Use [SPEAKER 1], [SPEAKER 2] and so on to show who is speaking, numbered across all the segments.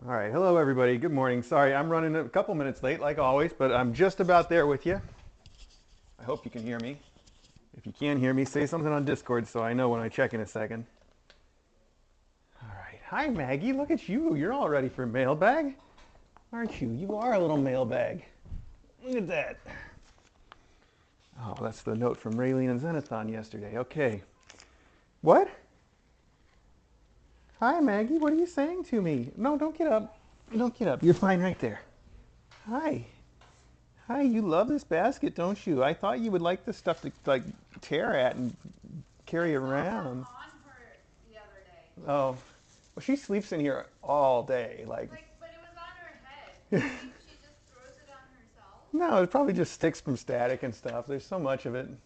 [SPEAKER 1] All right, hello everybody. Good morning. Sorry, I'm running a couple minutes late like always, but I'm just about there with you. I hope you can hear me. If you can't hear me, say something on Discord so I know when I check in a second. All right. Hi Maggie, look at you. You're all ready for mailbag, aren't you? You are a little mailbag. Look at that. Oh, that's the note from Raylene and Zenithon yesterday. Okay. What? Hi Maggie, what are you saying to me? No, don't get up. Don't get up. You're fine right there. Hi. Hi, you love this basket, don't you? I thought you would like this stuff to like tear at and carry around.
[SPEAKER 2] On her the other day.
[SPEAKER 1] Oh, well, she sleeps in here all day.
[SPEAKER 2] But it was on her head. Do you think she just throws it on herself?
[SPEAKER 1] No, it probably just sticks from static and stuff. There's so much of it.
[SPEAKER 2] It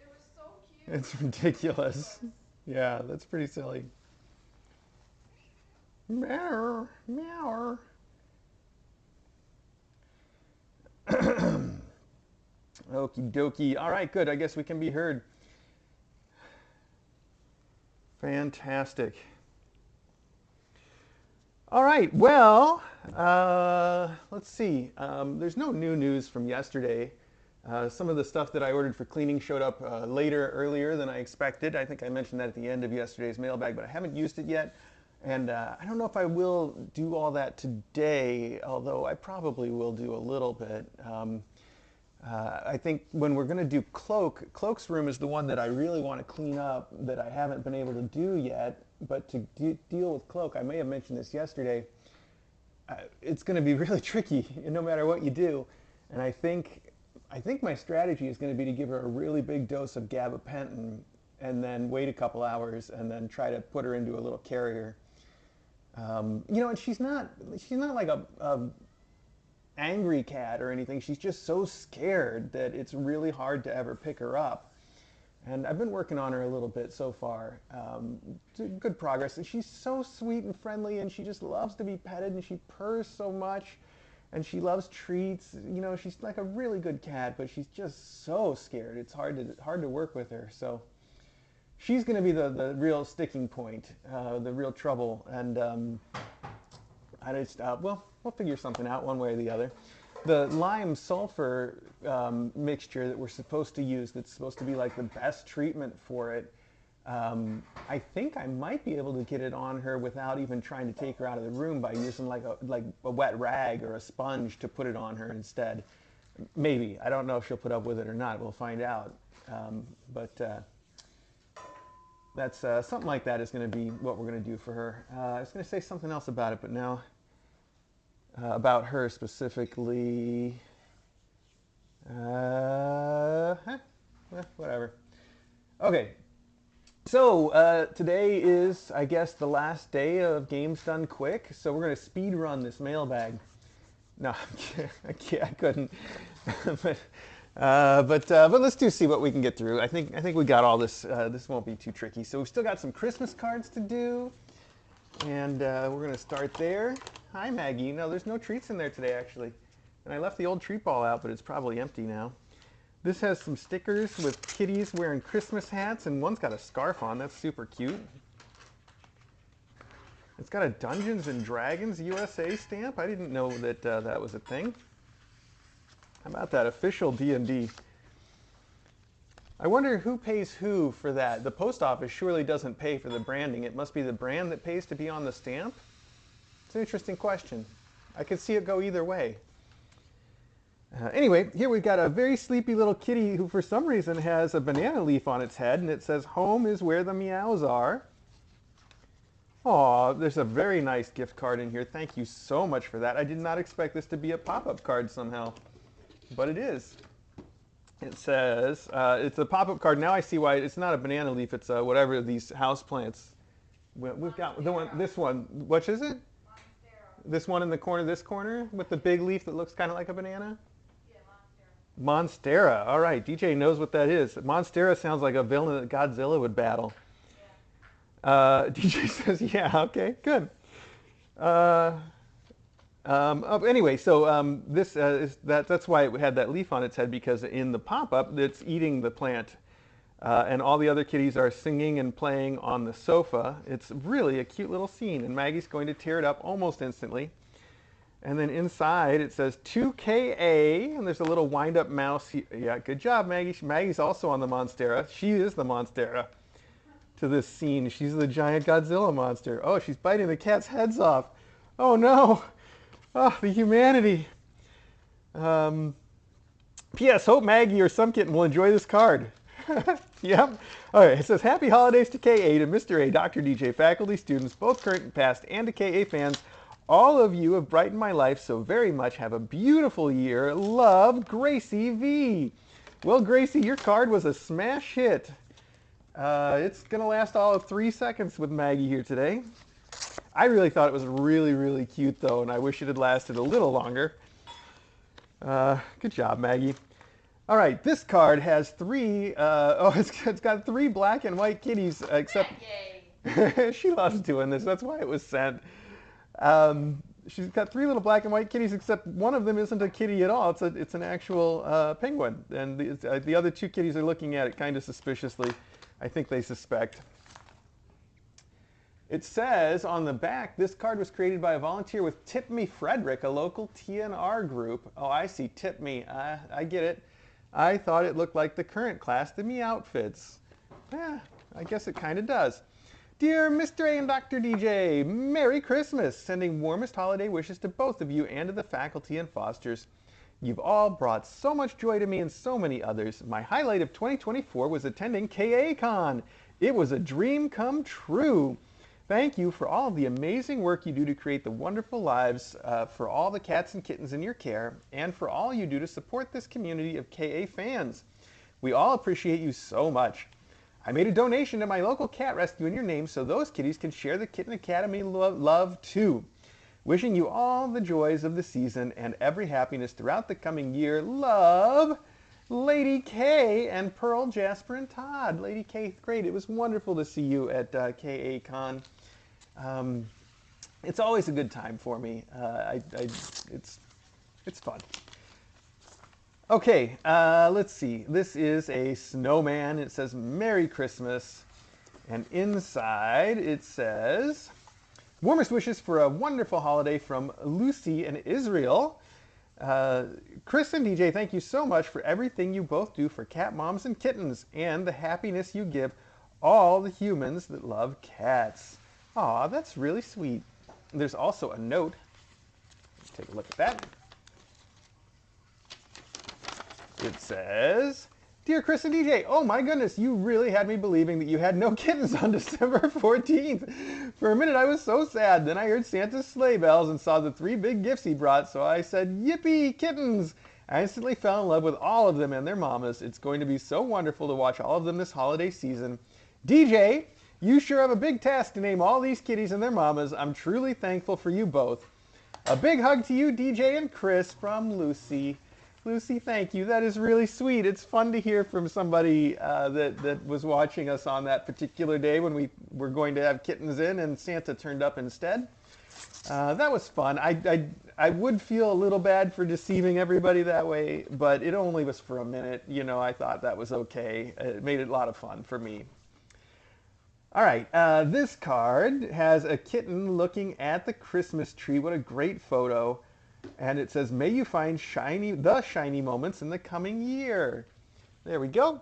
[SPEAKER 2] was so cute.
[SPEAKER 1] It's ridiculous. Yeah, that's pretty silly. Meow, meow. Okie dokie. All right, good. I guess we can be heard. Fantastic. All right, well, let's see. There's no new news from yesterday. Some of the stuff that I ordered for cleaning showed up earlier than I expected. I think I mentioned that at the end of yesterday's mailbag, but I haven't used it yet. And I don't know if I will do all that today, although I probably will do a little bit. I think when we're going to do Cloak's room is the one that I really want to clean up that I haven't been able to do yet. But to deal with Cloak, I may have mentioned this yesterday, it's going to be really tricky no matter what you do. And I think my strategy is going to be to give her a really big dose of gabapentin and then wait a couple hours and then try to put her into a little carrier. And she's not like a angry cat or anything. She's just so scared that it's really hard to ever pick her up. And I've been working on her a little bit so far. Good progress. And she's so sweet and friendly, and she just loves to be petted, and she purrs so much, and she loves treats. She's like a really good cat, but she's just so scared. It's hard to work with her. So she's going to be the real sticking point, the real trouble. And we'll figure something out one way or the other. The lime sulfur mixture that we're supposed to use, that's supposed to be like the best treatment for it, I think I might be able to get it on her without even trying to take her out of the room by using like a wet rag or a sponge to put it on her instead. Maybe. I don't know if she'll put up with it or not. We'll find out. But that's something like that is going to be what we're going to do for her. I was going to say something else about it, but now about her specifically, whatever. Okay, so today is, I guess, the last day of Games Done Quick, so we're going to speed run this mailbag. No, I couldn't. but let's see what we can get through. I think we got all this. This won't be too tricky. So we've still got some Christmas cards to do, and we're going to start there. Hi Maggie. No, there's no treats in there today actually, and I left the old treat ball out, but it's probably empty now. This has some stickers with kitties wearing Christmas hats, and one's got a scarf on. That's super cute. It's got a Dungeons and Dragons USA stamp. I didn't know that that was a thing. How about that official D&D? I wonder who pays who for that. The post office surely doesn't pay for the branding. It must be the brand that pays to be on the stamp. It's an interesting question. I could see it go either way. Anyway, here we've got a very sleepy little kitty who for some reason has a banana leaf on its head, and it says, "Home is where the meows are." Aw, there's a very nice gift card in here. Thank you so much for that. I did not expect this to be a pop-up card somehow, but it is. It says, it's a pop-up card. Now I see why it's not a banana leaf. It's whatever these house plants. We've got the one, this one. What is it?
[SPEAKER 2] Monstera.
[SPEAKER 1] This one in the corner, this corner, with the big leaf that looks kind of like a banana?
[SPEAKER 2] Yeah, Monstera.
[SPEAKER 1] Monstera. All right, DJ knows what that is. Monstera sounds like a villain that Godzilla would battle.
[SPEAKER 2] Yeah.
[SPEAKER 1] DJ says, yeah, okay, good. Anyway, so that's why it had that leaf on its head, because in the pop-up, it's eating the plant. And all the other kitties are singing and playing on the sofa. It's really a cute little scene, and Maggie's going to tear it up almost instantly. And then inside it says 2KA, and there's a little wind-up mouse. Yeah, good job, Maggie. Maggie's also on the Monstera. She is the Monstera to this scene. She's the giant Godzilla monster. Oh, she's biting the cat's heads off. Oh no! Oh, the humanity. Um, P.S. Hope Maggie or some kitten will enjoy this card. Yep. All right. It says, Happy Holidays to KA, to Mr. A, Dr. DJ, faculty, students, both current and past, and to KA fans. All of you have brightened my life so very much. Have a beautiful year. Love, Gracie V. Well, Gracie, your card was a smash hit. It's going to last all of 3 seconds with Maggie here today. I really thought it was really, really cute, though, and I wish it had lasted a little longer. Good job, Maggie. All right, this card has three, it's got 3 black and white kitties, except she loves doing this. That's why it was sent. She's got 3 little black and white kitties, except one of them isn't a kitty at all. It's an actual penguin, and the other 2 kitties are looking at it kind of suspiciously. I think they suspect. It says on the back, this card was created by a volunteer with Tip Me Frederick, a local TNR group. Oh, I see, Tip Me. I get it. I thought it looked like the current class, the Me outfits. Yeah, I guess it kind of does. Dear Mr. A and Dr. DJ, Merry Christmas! Sending warmest holiday wishes to both of you and to the faculty and fosters. You've all brought so much joy to me and so many others. My highlight of 2024 was attending KA-Con. It was a dream come true. Thank you for all of the amazing work you do to create the wonderful lives for all the cats and kittens in your care, and for all you do to support this community of KA fans. We all appreciate you so much. I made a donation to my local cat rescue in your name so those kitties can share the Kitten Academy love too. Wishing you all the joys of the season and every happiness throughout the coming year. Love, Lady K and Pearl, Jasper, and Todd. Lady K, 8th grade. It was wonderful to see you at KA-Con. It's always a good time for me. It's fun. Okay, let's see. This is a snowman. It says Merry Christmas. And inside it says, warmest wishes for a wonderful holiday from Lucy and Israel. Chris and DJ, thank you so much for everything you both do for cat moms and kittens and the happiness you give all the humans that love cats. Aw, that's really sweet. There's also a note. Let's take a look at that. It says, Dear Chris and DJ, oh my goodness, you really had me believing that you had no kittens on December 14th. For a minute I was so sad. Then I heard Santa's sleigh bells and saw the 3 big gifts he brought, so I said, yippee, kittens! I instantly fell in love with all of them and their mamas. It's going to be so wonderful to watch all of them this holiday season. DJ, you sure have a big task to name all these kitties and their mamas. I'm truly thankful for you both. A big hug to you, DJ and Chris, from Lucy. Lucy, thank you. That is really sweet. It's fun to hear from somebody that was watching us on that particular day when we were going to have kittens in and Santa turned up instead. That was fun. I would feel a little bad for deceiving everybody that way, but it only was for a minute. You know, I thought that was okay. It made it a lot of fun for me. All right, this card has a kitten looking at the Christmas tree. What a great photo. And it says, may you find the shiny moments in the coming year. There we go.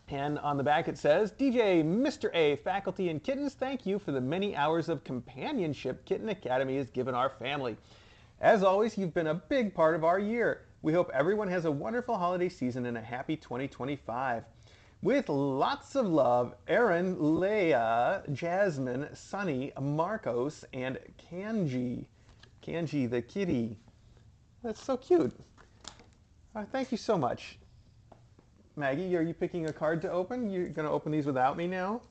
[SPEAKER 1] And on the back it says, DJ, Mr. A, faculty, and kittens, thank you for the many hours of companionship Kitten Academy has given our family. As always, you've been a big part of our year. We hope everyone has a wonderful holiday season and a happy 2025. With lots of love, Aaron, Leah, Jasmine, Sunny, Marcos, and Kanji. Kanji the kitty. That's so cute. Thank you so much. Maggie, are you picking a card to open? You're going to open these without me now?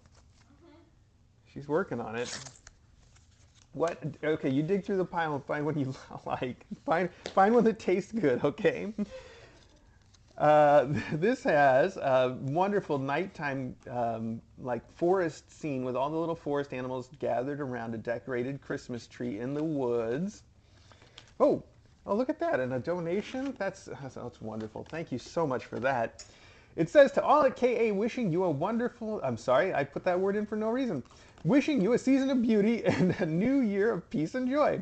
[SPEAKER 1] She's working on it. What? Okay, you dig through the pile and find one you like. Find one that tastes good, okay? This has a wonderful nighttime like forest scene with all the little forest animals gathered around a decorated Christmas tree in the woods. Oh, look at that, and a donation. That's wonderful. Thank you so much for that. It says to all at KA, wishing you a wonderful, I'm sorry, I put that word in for no reason. Wishing you a season of beauty and a new year of peace and joy.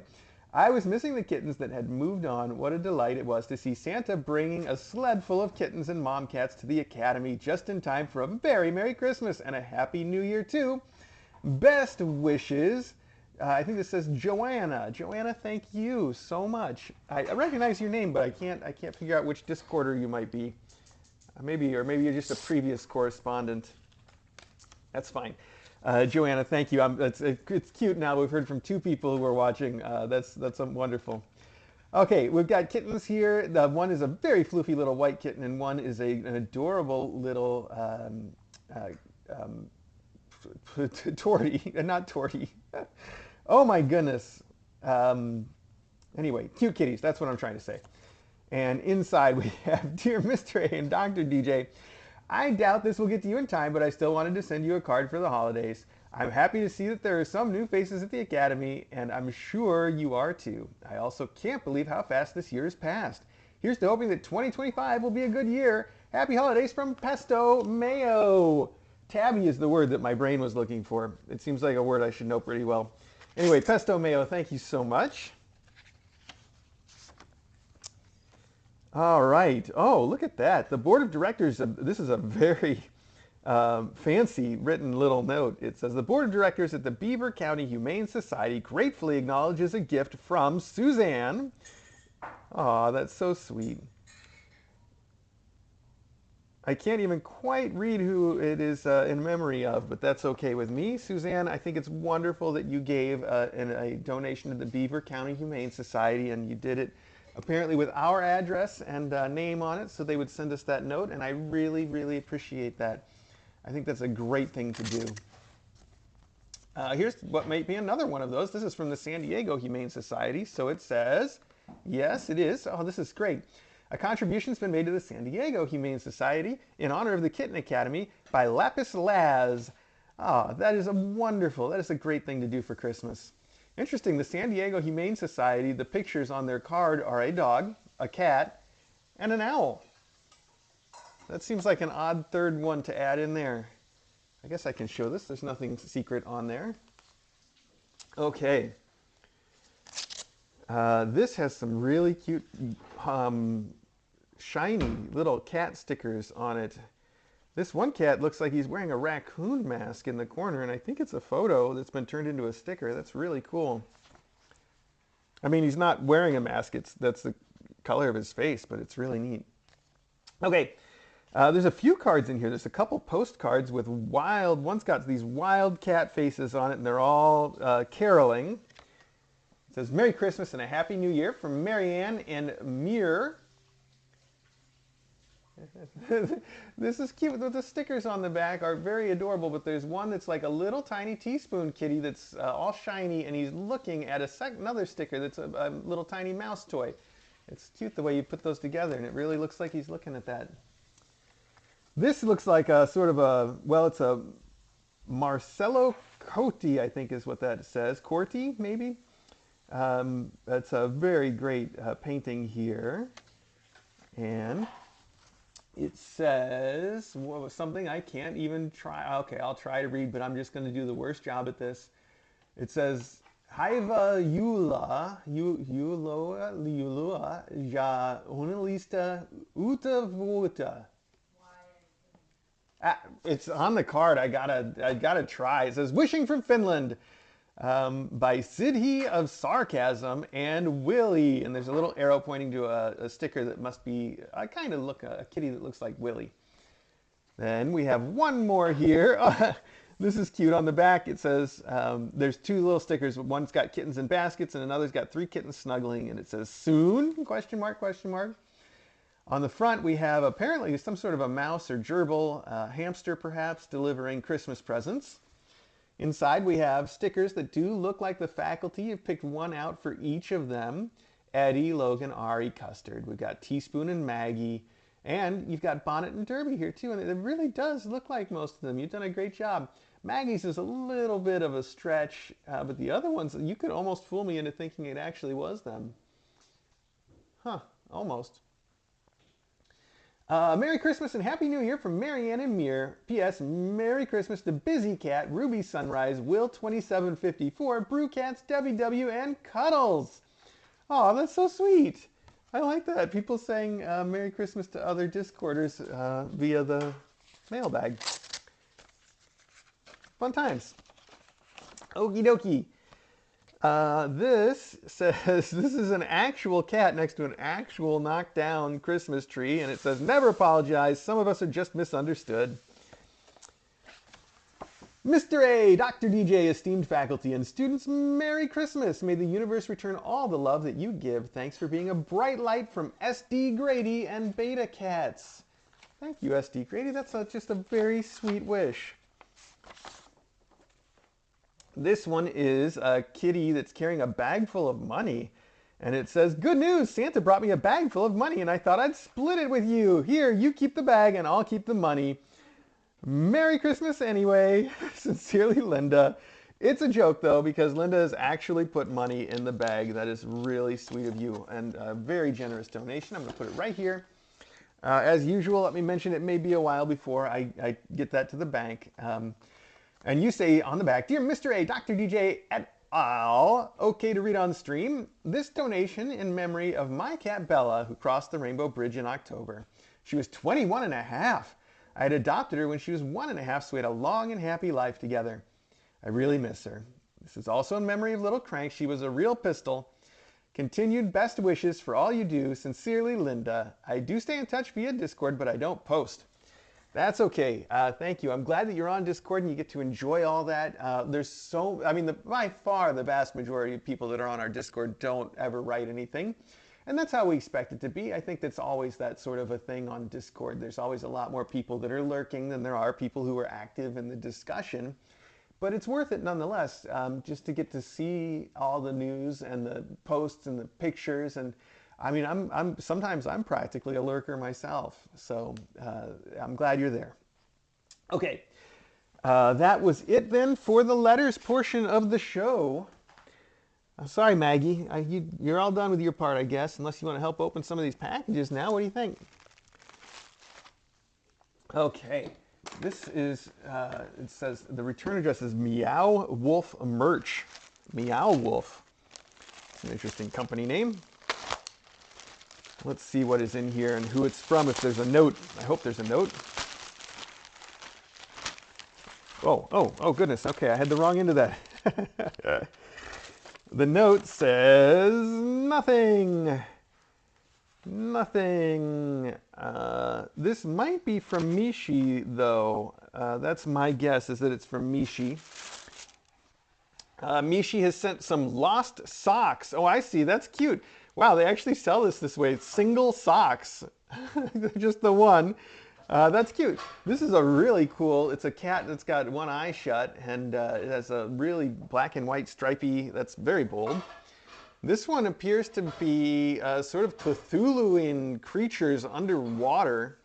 [SPEAKER 1] I was missing the kittens that had moved on. What a delight it was to see Santa bringing a sled full of kittens and mom cats to the academy just in time for a very Merry Christmas and a Happy New Year too. Best wishes. I think this says Joanna. Joanna, thank you so much. I recognize your name, but I can't figure out which Discorder you might be. Maybe you're just a previous correspondent. That's fine. Joanna, thank you. It's cute now. We've heard from two people who are watching. That's wonderful. Okay, we've got kittens here. The one is a very floofy little white kitten, and one is an adorable little tortie, not tortie. Oh my goodness. Anyway, cute kitties. That's what I'm trying to say. And inside we have Dear Mr. A and Dr. DJ. I doubt this will get to you in time, but I still wanted to send you a card for the holidays. I'm happy to see that there are some new faces at the Academy, and I'm sure you are too. I also can't believe how fast this year has passed. Here's to hoping that 2025 will be a good year. Happy holidays from Pesto Mayo. Tabby is the word that my brain was looking for. It seems like a word I should know pretty well. Anyway, Pesto Mayo, thank you so much. All right. Oh, look at that. The board of directors, this is a very fancy written little note. It says, the board of directors at the Beaver County Humane Society gratefully acknowledges a gift from Suzanne. Aw, that's so sweet. I can't even quite read who it is in memory of, but that's okay with me. Suzanne, I think it's wonderful that you gave a donation to the Beaver County Humane Society, and you did it apparently with our address and name on it, so they would send us that note, and I really, really appreciate that. I think that's a great thing to do. Here's what might be another one of those. This is from the San Diego Humane Society, so it says, yes, it is. Oh, this is great. A contribution's been made to the San Diego Humane Society in honor of the Kitten Academy by Lapis Laz. Ah, that is a great thing to do for Christmas. Interesting, the San Diego Humane Society, the pictures on their card are a dog, a cat, and an owl. That seems like an odd third one to add in there. I guess I can show this. There's nothing secret on there. Okay. This has some really cute, shiny little cat stickers on it. This one cat looks like he's wearing a raccoon mask in the corner, and I think it's a photo that's been turned into a sticker. That's really cool. I mean, he's not wearing a mask. That's the color of his face, but it's really neat. Okay, there's a few cards in here. There's a couple postcards with one's got these wild cat faces on it, and they're all caroling. It says, Merry Christmas and a Happy New Year from Marianne and Muir. This is cute. The stickers on the back are very adorable, but there's one that's like a little tiny teaspoon kitty that's all shiny, and he's looking at another sticker that's a little tiny mouse toy. It's cute the way you put those together, and it really looks like he's looking at that. This looks like a sort of it's a Marcello Corti, I think is what that says. Corti, maybe? That's a very great painting here. And it says something I can't even try. Okay, I'll try to read, but I'm just going to do the worst job at this. It says, Haiva Yula, ja unalista uta vuta. It's on the card. I gotta try. It says, Wishing from Finland. By Sidhi of Sarcasm and Willie. And there's a little arrow pointing to a sticker that must be, a kitty that looks like Willie. Then we have one more here. This is cute. On the back it says, there's two little stickers. One's got kittens in baskets and another's got 3 kittens snuggling. And it says, soon, question mark, question mark. On the front we have apparently some sort of a mouse or gerbil, hamster perhaps, delivering Christmas presents. Inside we have stickers that do look like the faculty. You've picked one out for each of them. Eddie, Logan, Ari, Custard. We've got Teaspoon and Maggie. And you've got Bonnet and Derby here too. And it really does look like most of them. You've done a great job. Maggie's is a little bit of a stretch. But the other ones, you could almost fool me into thinking it actually was them. Huh, almost. Merry Christmas and Happy New Year from Marianne and Mir. P.S. Merry Christmas to Busy Cat, Ruby Sunrise, Will 2754, Brew Cats, WW, and Cuddles. Oh, that's so sweet. I like that. People saying Merry Christmas to other Discorders via the mailbag. Fun times. Okie dokie. This says this is an actual cat next to an actual knocked down Christmas tree, and it says, never apologize. Some of us are just misunderstood. Mr. A, Dr. DJ, esteemed faculty, and students, Merry Christmas. May the universe return all the love that you give. Thanks for being a bright light from SD Grady and Beta Cats. Thank you, SD Grady. That's just a very sweet wish. This one is a kitty that's carrying a bag full of money. And it says, good news, Santa brought me a bag full of money and I thought I'd split it with you. Here, you keep the bag and I'll keep the money. Merry Christmas anyway. Sincerely, Linda. It's a joke though, because Linda has actually put money in the bag. That is really sweet of you and a very generous donation. I'm going to put it right here. As usual, let me mention it may be a while before I get that to the bank. And you say on the back, Dear Mr. A, Dr. DJ et al., okay to read on stream, this donation in memory of my cat Bella, who crossed the Rainbow Bridge in October. She was 21 and a half. I had adopted her when she was 1 and a half, so we had a long and happy life together. I really miss her. This is also in memory of little Crank. She was a real pistol. Continued best wishes for all you do. Sincerely, Linda. I do stay in touch via Discord, but I don't post. That's okay. Thank you. I'm glad that you're on Discord and you get to enjoy all that. By far the vast majority of people that are on our Discord don't ever write anything. And that's how we expect it to be. I think that's always that sort of a thing on Discord. There's always a lot more people that are lurking than there are people who are active in the discussion. But it's worth it nonetheless, just to get to see all the news and the posts and the pictures. And I mean, sometimes I'm practically a lurker myself, so I'm glad you're there. Okay, that was it then for the letters portion of the show. Sorry, Maggie, you're all done with your part, I guess, unless you want to help open some of these packages now. What do you think? Okay, this is, it says the return address is Meow Wolf Merch. Meow Wolf. It's an interesting company name. Let's see what is in here and who it's from, if there's a note. I hope there's a note. Oh, goodness. Okay, I had the wrong end of that. The note says nothing. Nothing. This might be from Mishi, though. That's my guess, is that it's from Mishi. Mishi has sent some lost socks. Oh, I see. That's cute. Wow, they actually sell this way. It's single socks. Just the one. That's cute. This is a really cool, it's a cat that's got one eye shut, and it has a really black and white stripy, that's very bold. This one appears to be sort of Cthulhuan creatures underwater.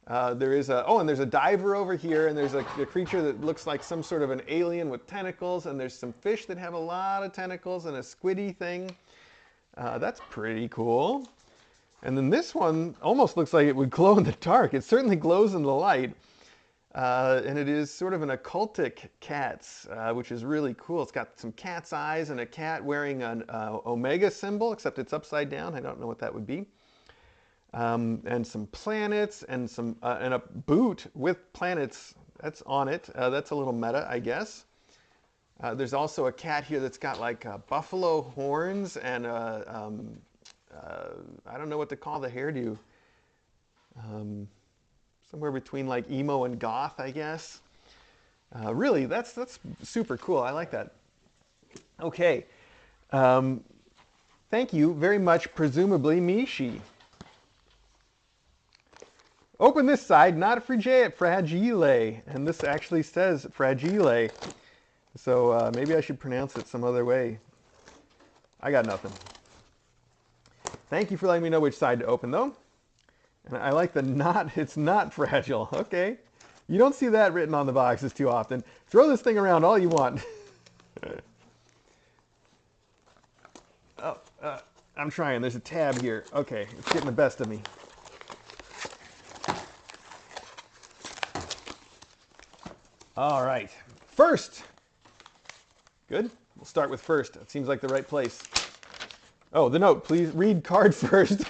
[SPEAKER 1] There's a diver over here, and there's a creature that looks like some sort of an alien with tentacles, and there's some fish that have a lot of tentacles and a squiddy thing. That's pretty cool. And then this one almost looks like it would glow in the dark. It certainly glows in the light. And it is sort of an occultic cats, which is really cool. It's got some cat's eyes and a cat wearing an omega symbol, except it's upside down. I don't know what that would be. And some planets and and a boot with planets that's on it. That's a little meta, I guess. There's also a cat here that's got like buffalo horns and I don't know what to call the hairdo. Somewhere between like emo and goth, I guess. Really, that's super cool. I like that. Okay. Thank you very much, presumably Mishi. Open this side, not fragile. And this actually says fragile. So maybe I should pronounce it some other way. I got nothing. Thank you for letting me know which side to open, though. And I like the not, it's not fragile. Okay. You don't see that written on the boxes too often. Throw this thing around all you want. I'm trying. There's a tab here. Okay, it's getting the best of me. All right. First. Good. We'll start with first. It seems like the right place. Oh, the note. Please read card first.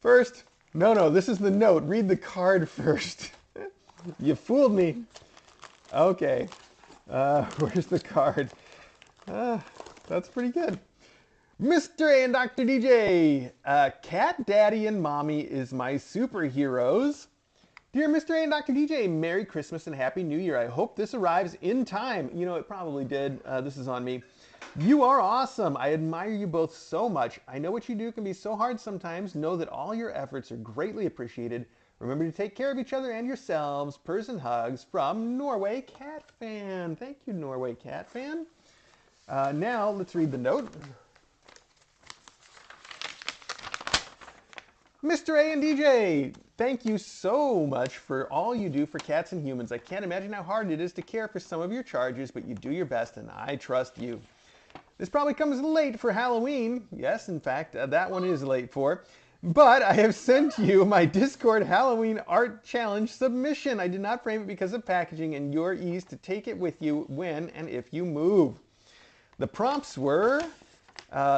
[SPEAKER 1] First. No, this is the note. Read the card first. You fooled me. Okay. Where's the card? That's pretty good. Mr. A and Dr. DJ. Cat Daddy and Mommy is my superheroes. Dear Mr. A and Dr. DJ, Merry Christmas and Happy New Year. I hope this arrives in time. You know, it probably did. This is on me. You are awesome. I admire you both so much. I know what you do can be so hard sometimes. Know that all your efforts are greatly appreciated. Remember to take care of each other and yourselves. Purrs and hugs from Norway Cat Fan. Thank you, Norway Cat Fan. Now, let's read the note. Mr. A and DJ, thank you so much for all you do for cats and humans. I can't imagine how hard it is to care for some of your charges, but you do your best and I trust you. This probably comes late for Halloween. Yes, in fact, that one is late for. But I have sent you my Discord Halloween art challenge submission. I did not frame it because of packaging and your ease to take it with you when and if you move. The prompts were...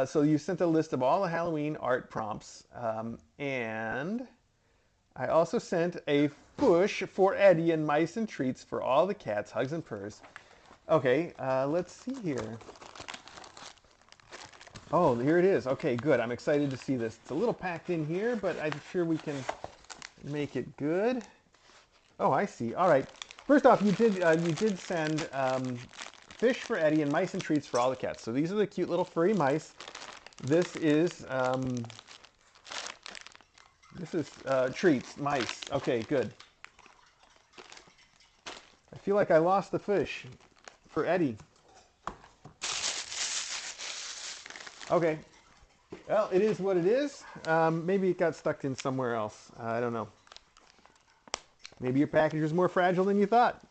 [SPEAKER 1] so you sent a list of all the Halloween art prompts, and I also sent a push for Eddie and mice and treats for all the cats, hugs and purrs. Okay, let's see here. Oh, here it is. Okay, good. I'm excited to see this. It's a little packed in here, but I'm sure we can make it good. Oh, I see. All right. First off, you did send fish for Eddie and mice and treats for all the cats. So these are the cute little furry mice. This is treats, mice. Okay, good. I feel like I lost the fish for Eddie. Okay. Well, it is what it is. Maybe it got stuck in somewhere else. I don't know. Maybe your package was more fragile than you thought.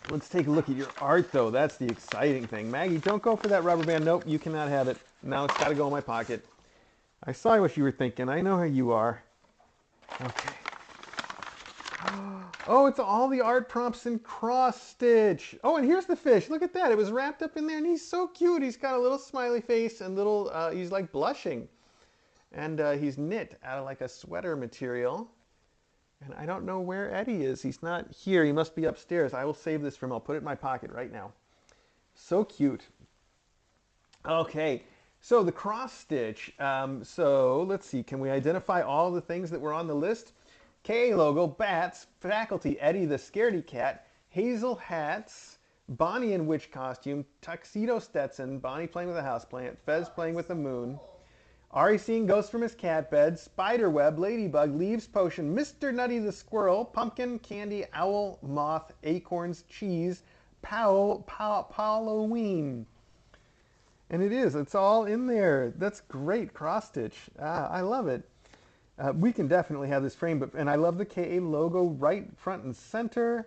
[SPEAKER 1] Let's take a look at your art, though. That's the exciting thing. Maggie, don't go for that rubber band. Nope, you cannot have it. Now it's got to go in my pocket. I saw what you were thinking. I know how you are. Okay. Oh, it's all the art prompts in cross stitch. Oh, and here's the fish. Look at that. It was wrapped up in there, and he's so cute. He's got a little smiley face and little, he's like blushing. And he's knit out of like a sweater material. And I don't know where Eddie is. He's not here. He must be upstairs. I will save this for him. I'll put it in my pocket right now. So cute. Okay, so the cross stitch. So let's see. Can we identify all the things that were on the list? KA logo, bats, faculty, Eddie the scaredy cat, Hazel hats, Bonnie in witch costume, tuxedo Stetson, Bonnie playing with a houseplant, Fez playing with the moon. Ari seeing ghosts from his cat bed, spiderweb, ladybug, leaves potion, Mr. Nutty the squirrel, pumpkin, candy, owl, moth, acorns, cheese, Halloween. And it's all in there. That's great cross stitch. I love it. We can definitely have this frame, and I love the KA logo right front and center.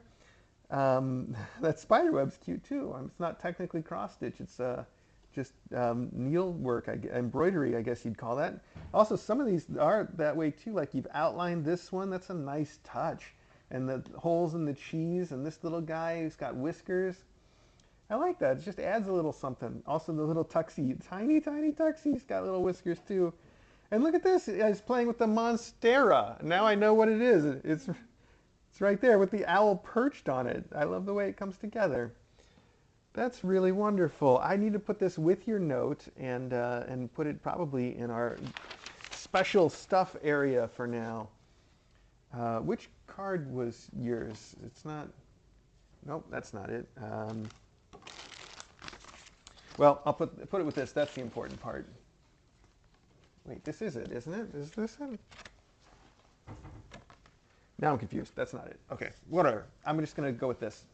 [SPEAKER 1] That spiderweb's cute too. It's not technically cross stitch. It's just needlework, embroidery, I guess you'd call that. Also, some of these are that way too, like you've outlined this one. That's a nice touch. And the holes in the cheese, and this little guy who's got whiskers. I like that. It just adds a little something. Also, the little tuxie, tiny, tiny tuxie. He's got little whiskers too. And look at this. He's playing with the Monstera. Now I know what it is. It's right there with the owl perched on it. I love the way it comes together. That's really wonderful. I need to put this with your note and put it probably in our special stuff area for now. Which card was yours? It's not. Nope, that's not it. Well, I'll put it with this. That's the important part. Wait, this is it, isn't it? Is this it? Now I'm confused. That's not it. Okay, whatever. I'm just going to go with this.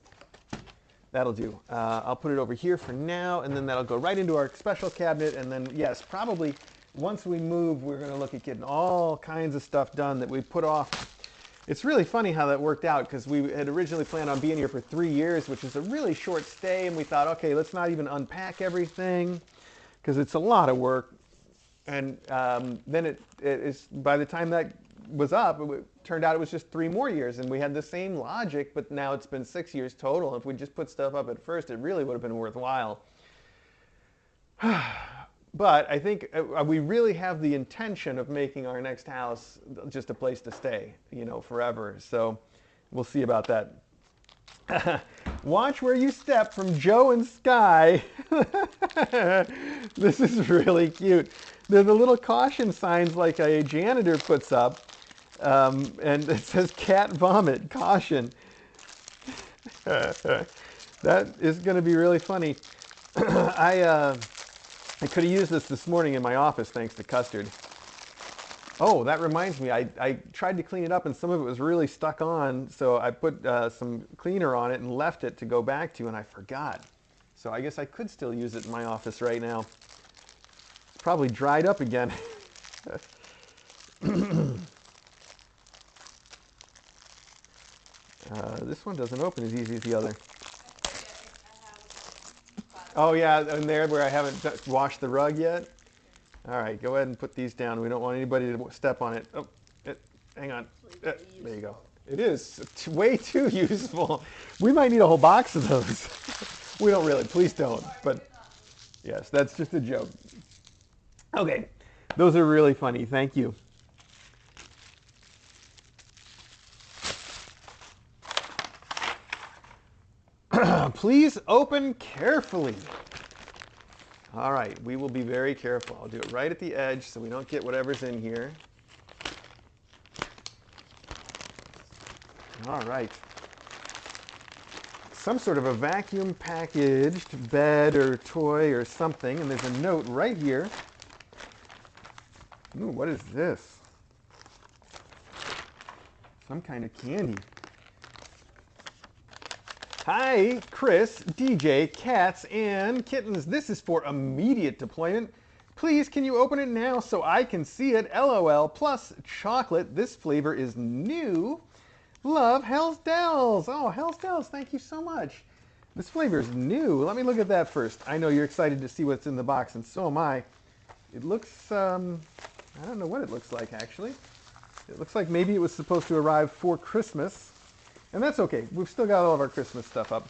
[SPEAKER 1] That'll do. I'll put it over here for now, and then that'll go right into our special cabinet. And then, yes, probably once we move, we're going to look at getting all kinds of stuff done that we put off. It's really funny how that worked out, because we had originally planned on being here for 3 years, which is a really short stay, and we thought, okay, let's not even unpack everything, because it's a lot of work. And then it is, by the time that was up, turned out it was just 3 more years, and we had the same logic, but now it's been 6 years total. If we just put stuff up at first, it really would have been worthwhile. But I think we really have the intention of making our next house just a place to stay, forever. So we'll see about that. Watch where you step from Joe and Sky. This is really cute. They're the little caution signs like a janitor puts up. And it says cat vomit, caution. That is going to be really funny. I could have used this morning in my office thanks to Custard. Oh, that reminds me, I tried to clean it up and some of it was really stuck on, so I put some cleaner on it and left it to go back to, and I forgot. So I guess I could still use it in my office right now. It's probably dried up again. This one doesn't open as easy as the other. Oh yeah, and there where I haven't washed the rug yet. All right, go ahead and put these down. We don't want anybody to step on it. Oh, hang on. There you go. It is way too useful. We might need a whole box of those. We don't really, please don't. But yes, that's just a joke. Okay, those are really funny. Thank you. Please open carefully. All right, we will be very careful. I'll do it right at the edge so we don't get whatever's in here. All right. Some sort of a vacuum packaged bed or toy or something, and there's a note right here. Ooh, what is this? Some kind of candy. Hi, Chris, DJ, cats, and kittens. This is for immediate deployment. Please, can you open it now so I can see it? LOL, plus chocolate. This flavor is new. Love, Hell's Dells. Oh, Hell's Dells, thank you so much. This flavor is new. Let me look at that first. I know you're excited to see what's in the box, and so am I. It looks, I don't know what it looks like, actually. It looks like maybe it was supposed to arrive for Christmas. And that's okay. We've still got all of our Christmas stuff up.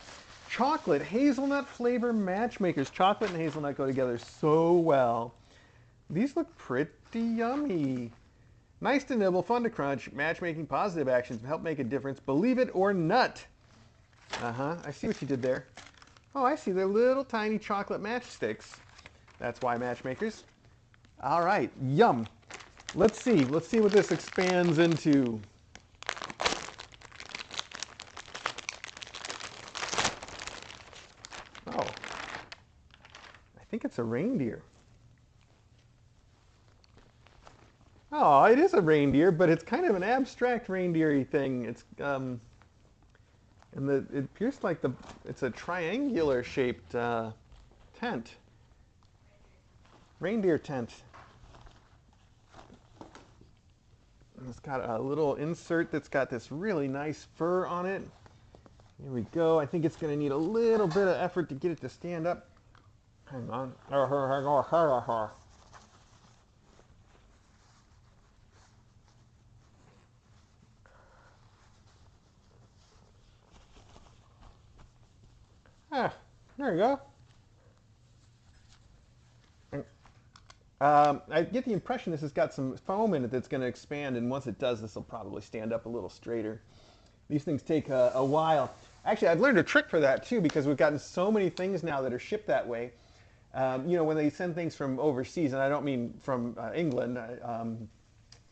[SPEAKER 1] Chocolate hazelnut flavor matchmakers. Chocolate and hazelnut go together so well. These look pretty yummy. Nice to nibble, fun to crunch. Matchmaking positive actions help make a difference. Believe it or nut. I see what you did there. Oh, I see. They're little tiny chocolate matchsticks. That's why matchmakers. All right, yum. Let's see. Let's see what this expands into. Oh, I think it's a reindeer. Oh, it is a reindeer, but it's kind of an abstract reindeer-y thing. It's and it appears like it's a triangular shaped tent. Reindeer tent. And it's got a little insert that's got this really nice fur on it. Here we go. I think it's going to need a little bit of effort to get it to stand up. Hang on. Ah, there you go. I get the impression this has got some foam in it that's going to expand, and once it does, this will probably stand up a little straighter. These things take a while. Actually, I've learned a trick for that too, because we've gotten so many things now that are shipped that way. You know, when they send things from overseas, and I don't mean from England,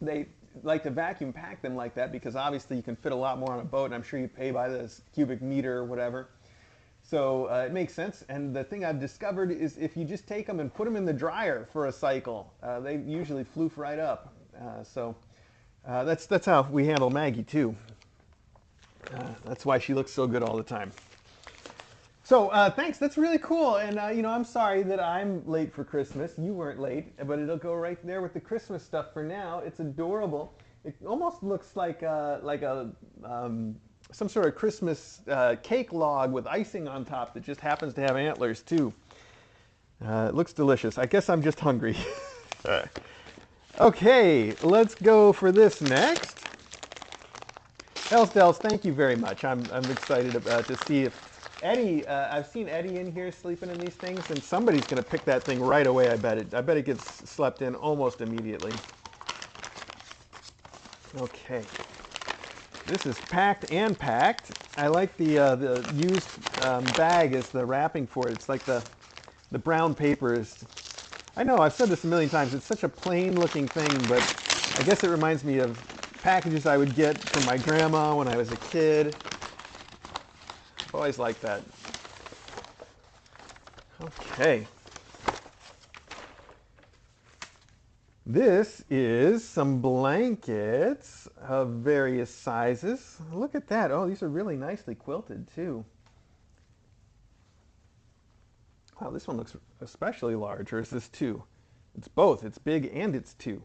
[SPEAKER 1] they like to vacuum pack them like that because obviously you can fit a lot more on a boat, and I'm sure you pay by the cubic meter or whatever. So it makes sense. And the thing I've discovered is if you just take them and put them in the dryer for a cycle, they usually floof right up. That's how we handle Maggie too. That's why she looks so good all the time. So thanks, that's really cool. And you know, I'm sorry that I'm late for Christmas. You weren't late, but it'll go right there with the Christmas stuff for now. It's adorable. It almost looks like some sort of Christmas cake log with icing on top that just happens to have antlers too. It looks delicious. I guess I'm just hungry. Okay, let's go for this next. Elsdels, thank you very much. I'm excited to see if Eddie. I've seen Eddie in here sleeping in these things, and somebody's going to pick that thing right away. I bet it. I bet it gets slept in almost immediately. Okay, this is packed and packed. I like the used bag as the wrapping for it. It's like the brown paper is. I know I've said this a million times. It's such a plain looking thing, but I guess it reminds me of packages I would get from my grandma when I was a kid. I've always liked that. Okay. This is some blankets of various sizes. Look at that. Oh, these are really nicely quilted too. Wow, this one looks especially large, or is this two? It's both. It's big and it's two.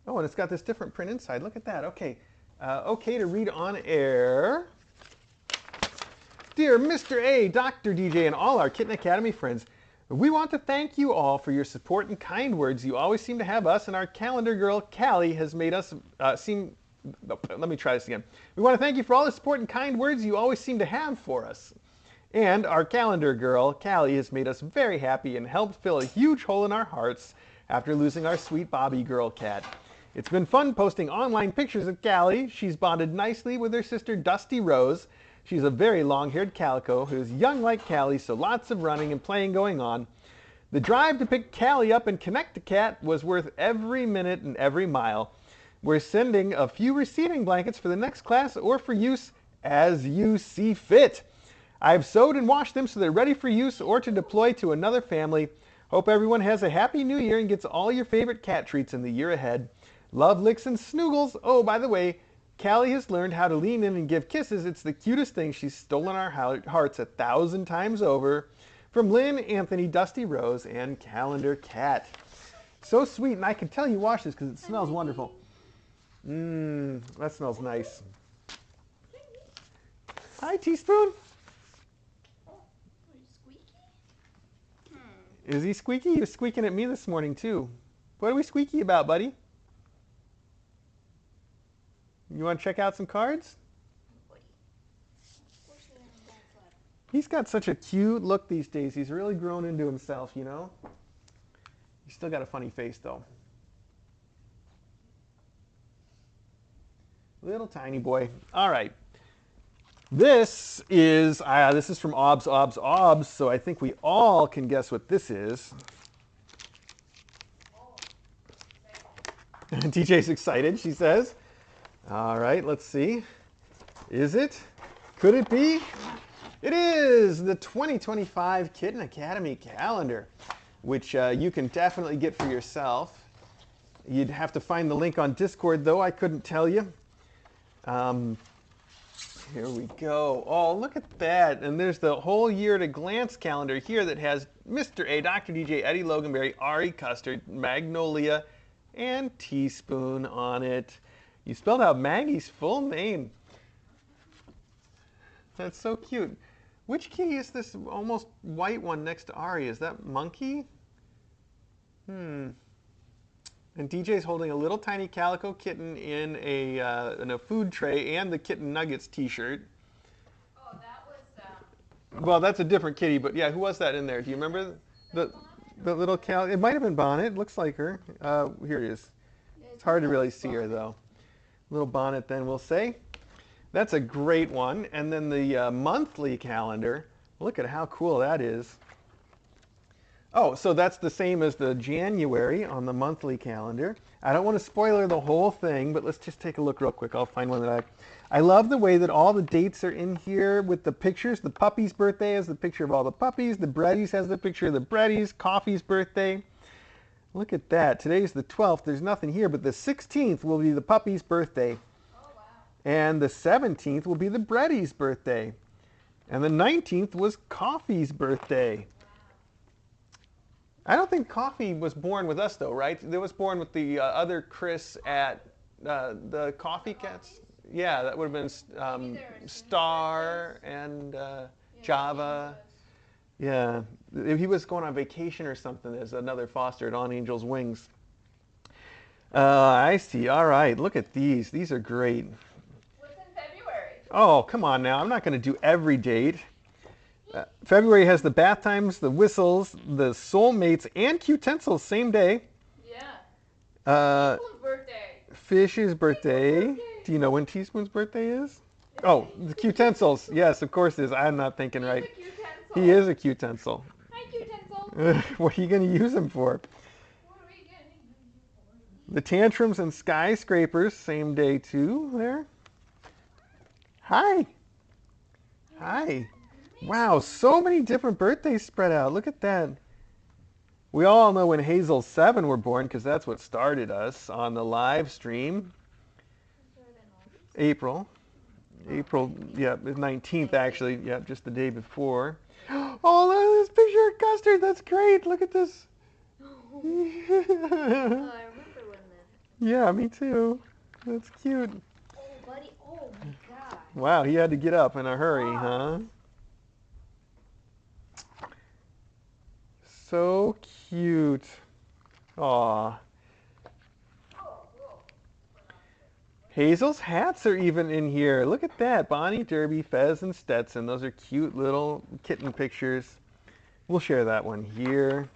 [SPEAKER 1] Oh, and it's got this different print inside. Look at that. Okay. Okay to read on air. Dear Mr. A, Dr. DJ, and all our Kitten Academy friends, we want to thank you all for your support and kind words you always seem to have us, and our calendar girl, Callie, has made us seem... Let me try this again. We want to thank you for all the support and kind words you always seem to have for us. And our calendar girl, Callie, has made us very happy and helped fill a huge hole in our hearts after losing our sweet Bobby girl cat. It's been fun posting online pictures of Callie. She's bonded nicely with her sister Dusty Rose. She's a very long-haired calico who's young like Callie, so lots of running and playing going on. The drive to pick Callie up and connect the cat was worth every minute and every mile. We're sending a few receiving blankets for the next class or for use as you see fit. I've sewed and washed them so they're ready for use or to deploy to another family. Hope everyone has a happy new year and gets all your favorite cat treats in the year ahead. Love, licks, and snoogles. Oh, by the way, Callie has learned how to lean in and give kisses. It's the cutest thing. She's stolen our hearts 1,000 times over. From Lynn, Anthony, Dusty Rose, and Calendar Cat. So sweet, and I can tell you wash this because it smells wonderful. That smells nice. Hi, Teaspoon. Is he squeaky? He was squeaking at me this morning, too. What are we squeaky about, buddy? You want to check out some cards? He's got such a cute look these days. He's really grown into himself, you know? He's still got a funny face, though. Little tiny boy. All right. This is from Obs, Obs, Obs, so I think we all can guess what this is. TJ's excited, she says. All right, let's see. Is it? Could it be? It is the 2025 Kitten Academy calendar, which you can definitely get for yourself. You'd have to find the link on Discord, though. I couldn't tell you. Here we go. Oh, look at that. And there's the whole year at a glance calendar here that has Mr. A, Dr. DJ, Eddie Loganberry, Ari Custard, Magnolia, and Teaspoon on it. You spelled out Maggie's full name. That's so cute. Which kitty is this almost white one next to Ari? Is that Monkey? And DJ's holding a little tiny calico kitten in a food tray and the Kitten Nuggets t-shirt.
[SPEAKER 2] Oh, that was.
[SPEAKER 1] Well, that's a different kitty, but yeah, who was that in there? Do you remember the little cal? It might have been Bonnet. It looks like her. Here it is. It's hard to really see her though. Little Bonnet, then we'll say. That's a great one. And then the monthly calendar. Look at how cool that is. Oh, so that's the same as the January on the monthly calendar. I don't want to spoiler the whole thing, but let's just take a look real quick. I'll find one that I love the way that all the dates are in here with the pictures. The puppy's birthday has the picture of all the puppies. The Breddies has the picture of the Breddies. Coffee's birthday. Look at that. Today's the 12th. There's nothing here, but the 16th will be the puppy's birthday.
[SPEAKER 2] Oh, wow.
[SPEAKER 1] And the 17th will be the Breddies' birthday. And the 19th was Coffee's birthday. I don't think Coffee was born with us, though, right? It was born with the other Chris at the Coffee Cats. Yeah, that would have been Star and Java. Yeah, he was going on vacation or something as another foster at On Angel's Wings. I see. All right. Look at these. These are great.
[SPEAKER 2] What's in February?
[SPEAKER 1] Oh, come on now. I'm not going to do every date. February has the bath times, the whistles, the soulmates, and Qtensils same day.
[SPEAKER 2] Yeah.
[SPEAKER 1] Uh,
[SPEAKER 2] Teaspoon's birthday.
[SPEAKER 1] Fish's
[SPEAKER 2] Teaspoon's
[SPEAKER 1] birthday.
[SPEAKER 2] birthday.
[SPEAKER 1] Do you know when Teaspoon's birthday is?
[SPEAKER 2] Is
[SPEAKER 1] Oh,
[SPEAKER 2] it?
[SPEAKER 1] the Qtensils. Yes, of course it is. I'm not thinking
[SPEAKER 2] He's
[SPEAKER 1] right.
[SPEAKER 2] a Qtensile.
[SPEAKER 1] He is a Qtensile.
[SPEAKER 2] Hi, Qtensile.
[SPEAKER 1] What are you going to use him for?
[SPEAKER 2] What are we gonna use you for?
[SPEAKER 1] The tantrums and skyscrapers, same day too. There. Hi. Hi. Wow, so many different birthdays spread out. Look at that. We all know when Hazel's 7 were born because that's what started us on the live stream. April. April, yeah, the 19th actually. Yeah, just the day before. Oh, look at this picture of Custard. That's great. Look at this.
[SPEAKER 2] I remember when that.
[SPEAKER 1] Yeah, me too. That's cute.
[SPEAKER 2] Oh, buddy. Oh my God.
[SPEAKER 1] Wow, he had to get up in a hurry, huh? So cute. Aw. Hazel's hats are even in here. Look at that. Bonnie, Derby, Fez, and Stetson. Those are cute little kitten pictures. We'll share that one here.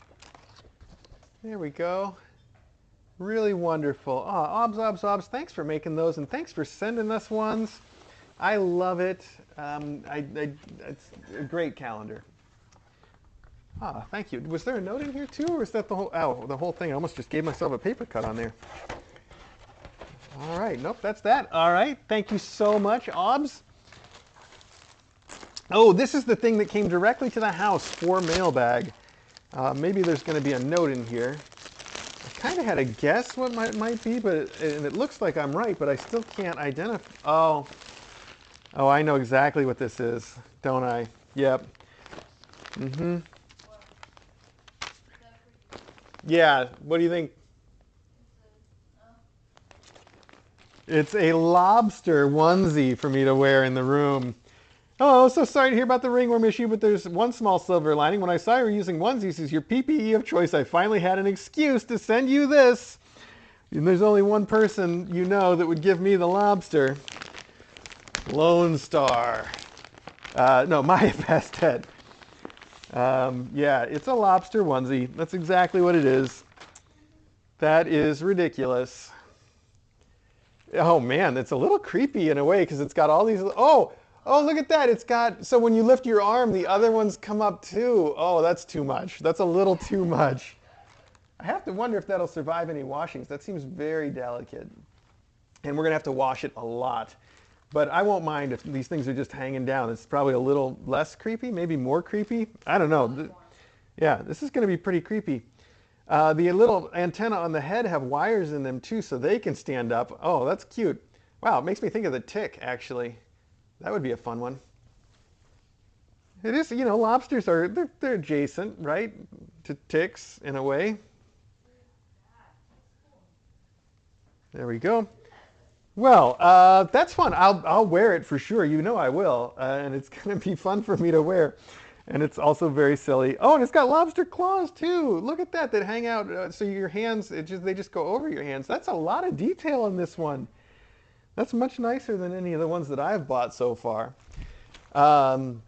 [SPEAKER 1] There we go. Really wonderful. Obs, obs, obs. Thanks for making those, and thanks for sending us ones. I love it. It's a great calendar. Thank you. Was there a note in here too, or is that the whole? Oh, the whole thing. I almost just gave myself a paper cut on there. All right. Nope, that's that. All right. Thank you so much, Obs. Oh, this is the thing that came directly to the house for Mailbag. Maybe there's going to be a note in here. I kind of had a guess what might be, and it looks like I'm right, but I still can't identify. Oh, I know exactly what this is, don't I? Yep. Mm-hmm. Yeah. What do you think? It's a lobster onesie for me to wear in the room. Oh, so sorry to hear about the ringworm issue, but there's one small silver lining. When I saw you were using onesies as your PPE of choice, I finally had an excuse to send you this. And there's only one person you know that would give me the lobster. Lone Star. No, Maya Pastet. Yeah, it's a lobster onesie. That's exactly what it is. That is ridiculous. Oh man, it's a little creepy in a way because it's got all these. Oh, look at that. It's got, so when you lift your arm, the other ones come up too. Oh, that's too much. That's a little too much. I have to wonder if that'll survive any washings. That seems very delicate. And we're going to have to wash it a lot. But I won't mind if these things are just hanging down. It's probably a little less creepy, maybe more creepy. I don't know. Yeah, this is going to be pretty creepy. The little antenna on the head have wires in them too, so they can stand up. Oh, that's cute. Wow, it makes me think of the tick, actually. That would be a fun one. It is, lobsters are, they're adjacent, right, to ticks in a way. There we go. Well, that's fun. I'll wear it for sure. You know I will, and it's going to be fun for me to wear. And it's also very silly. Oh, and it's got lobster claws too. Look at that hang out. So your hands, they just go over your hands. That's a lot of detail in this one. That's much nicer than any of the ones that I've bought so far. The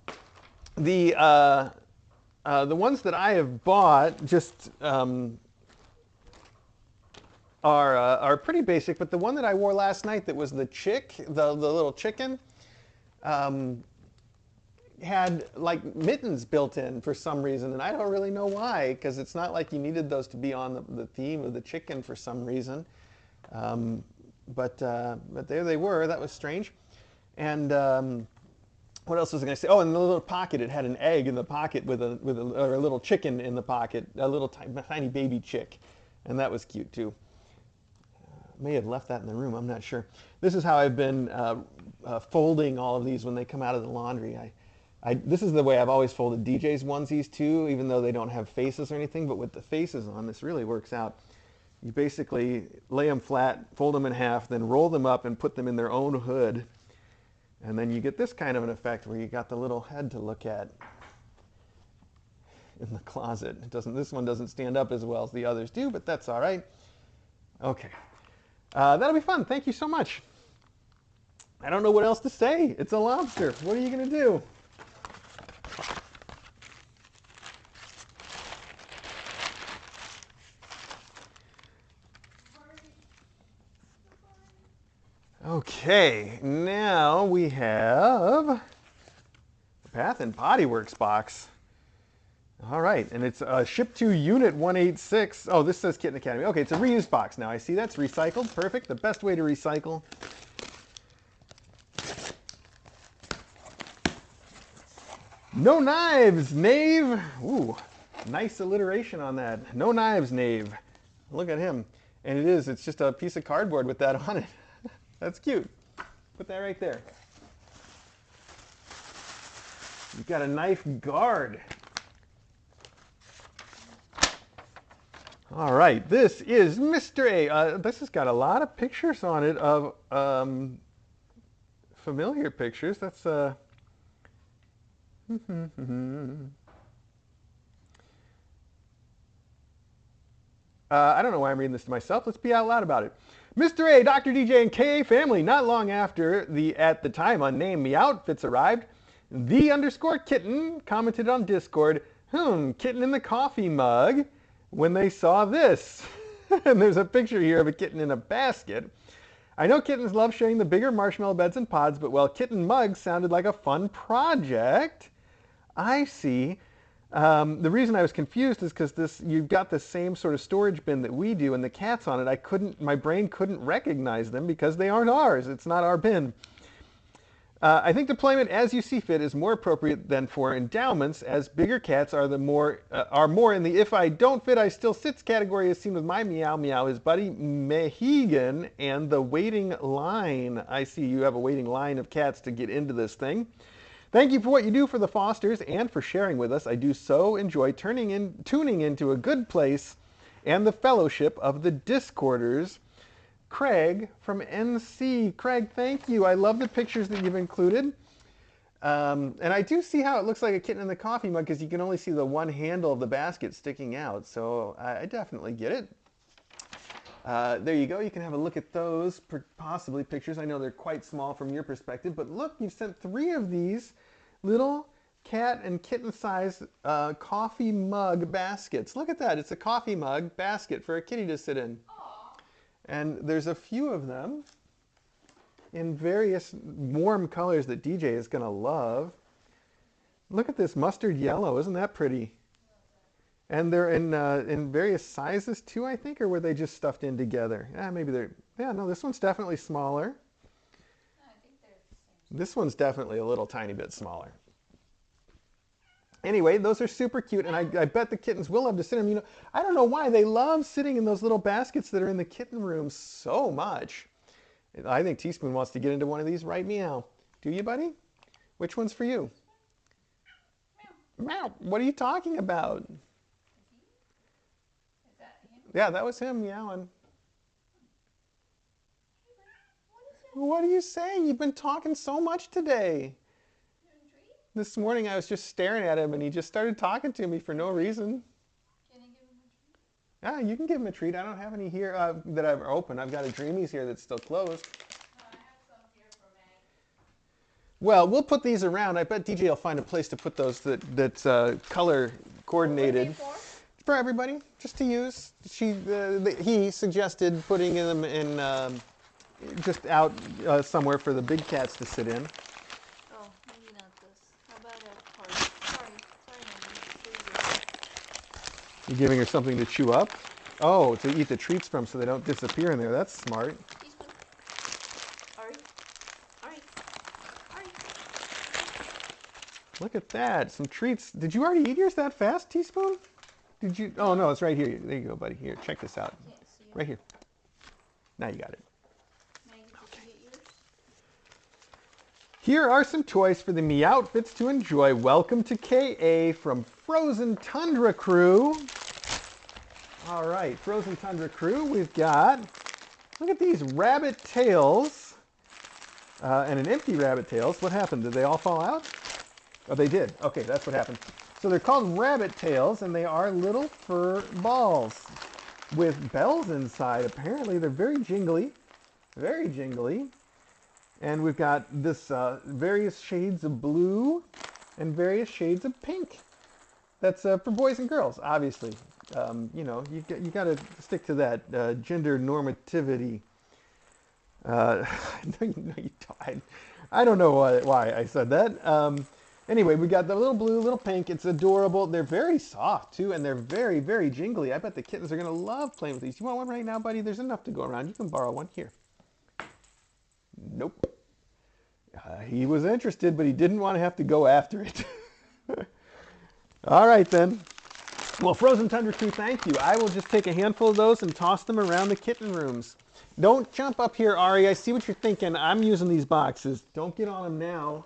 [SPEAKER 1] ones that I have bought just are pretty basic. But the one that I wore last night that was the little chicken, had like mittens built in for some reason, and I don't really know why, because it's not like you needed those to be on the theme of the chicken for some reason. But there they were. That was strange. And what else was I going to say? Oh, in the little pocket, it had an egg in the pocket or a little chicken in the pocket, a little tiny baby chick, and that was cute too. May have left that in the room. I'm not sure. This is how I've been folding all of these when they come out of the laundry. This is the way I've always folded DJ's onesies too, even though they don't have faces or anything. But with the faces on, this really works out. You basically lay them flat, fold them in half, then roll them up and put them in their own hood. And then you get this kind of an effect where you got the little head to look at in the closet. This one doesn't stand up as well as the others do, but that's all right. Okay. That'll be fun. Thank you so much. I don't know what else to say. It's a lobster. What are you going to do? Okay, now we have a Bath and Body Works box. All right, and it's shipped to Unit 186. Oh, this says Kitten Academy. Okay, it's a reused box now. I see that's recycled. Perfect. The best way to recycle. No knives, Knave. Ooh, nice alliteration on that. No knives, Knave. Look at him. And it's just a piece of cardboard with that on it. That's cute. Put that right there. You've got a knife guard. All right, this is Mr. A. This has got a lot of pictures on it of familiar pictures. That's I don't know why I'm reading this to myself. Let's be out loud about it. Mr. A, Dr. DJ, and KA family. Not long after the at the time unnamed Meowtfits arrived, the_kitten commented on Discord, kitten in the coffee mug, when they saw this. And there's a picture here of a kitten in a basket. I know kittens love sharing the bigger marshmallow beds and pods, but well, kitten mugs sounded like a fun project. I see. The reason I was confused is because you've got the same sort of storage bin that we do, and the cat's on it. My brain couldn't recognize them because they aren't ours. It's not our bin. I think deployment as you see fit is more appropriate than for endowments, as bigger cats are more in the if I don't fit I still sits category, as seen with my Meow Meow, his buddy Mehegan, and the waiting line. I see you have a waiting line of cats to get into this thing. Thank you for what you do for the Fosters and for sharing with us. I do so enjoy tuning into a good place and the fellowship of the Discorders. Craig from NC. Craig, thank you. I love the pictures that you've included. And I do see how it looks like a kitten in the coffee mug because you can only see the one handle of the basket sticking out. So I definitely get it. There you go. You can have a look at those possibly pictures. I know they're quite small from your perspective, but look, you've sent 3 of these little cat and kitten sized coffee mug baskets. Look at that. It's a coffee mug basket for a kitty to sit in. And there's a few of them in various warm colors that DJ is going to love. Look at this mustard yellow. Isn't that pretty? And they're in various sizes too, I think, or were they just stuffed in together? Yeah, maybe they're... Yeah, no, this one's definitely smaller.
[SPEAKER 2] No, I think they're the same.
[SPEAKER 1] This one's definitely a little tiny bit smaller. Anyway, those are super cute, and I bet the kittens will love to sit in them. You know, I don't know why they love sitting in those little baskets that are in the kitten room so much. I think Teaspoon wants to get into one of these right meow. Do you, buddy? Which one's for you? Meow. Meow. What are you talking about?
[SPEAKER 2] Is that him?
[SPEAKER 1] Yeah, that was him meowing. What are you saying? You've been talking so much today. This morning I was just staring at him and he just started talking to me for no reason.
[SPEAKER 2] Can I give him a treat?
[SPEAKER 1] Yeah, you can give him a treat. I don't have any here that I've opened. I've got a Dreamies here that's still closed.
[SPEAKER 2] I have some here for Meg.
[SPEAKER 1] Well, we'll put these around. I bet DJ will find a place to put those that's color coordinated. For everybody, just to use. He suggested putting them in just out somewhere for the big cats to sit in.
[SPEAKER 2] Oh, maybe not this. How about a part? Sorry,
[SPEAKER 1] You're giving her something to chew up? Oh, to eat the treats from so they don't disappear in there. That's smart.
[SPEAKER 2] Teaspoon. Ari.
[SPEAKER 1] Look at that. Some treats. Did you already eat yours that fast, Teaspoon? Did you? Oh, no, it's right here. There you go, buddy. Here, check this out.
[SPEAKER 2] Can't see it.
[SPEAKER 1] Right here. Now you got it.
[SPEAKER 2] Meg, did you get yours?
[SPEAKER 1] Here are some toys for the Meowtfits to enjoy. Welcome to KA from Frozen Tundra Crew. All right, Frozen Tundra Crew, we've got, look at these rabbit tails and an empty rabbit tails. What happened? Did they all fall out? Oh, they did. Okay, that's what happened. So they're called rabbit tails, and they are little fur balls with bells inside. Apparently, they're very jingly. Very jingly. And we've got this various shades of blue and various shades of pink. That's for boys and girls, obviously. You know, you got to stick to that gender normativity. No, you don't. I don't know why I said that. Anyway, we got the little blue, little pink. It's adorable. They're very soft, too, and they're very, very jingly. I bet the kittens are going to love playing with these. You want one right now, buddy? There's enough to go around. You can borrow one. Here. Nope. He was interested, but he didn't want to have to go after it. All right, then. Well, Frozen Tundra Crew, thank you. I will just take a handful of those and toss them around the kitten rooms. Don't jump up here, Ari. I see what you're thinking. I'm using these boxes. Don't get on them now.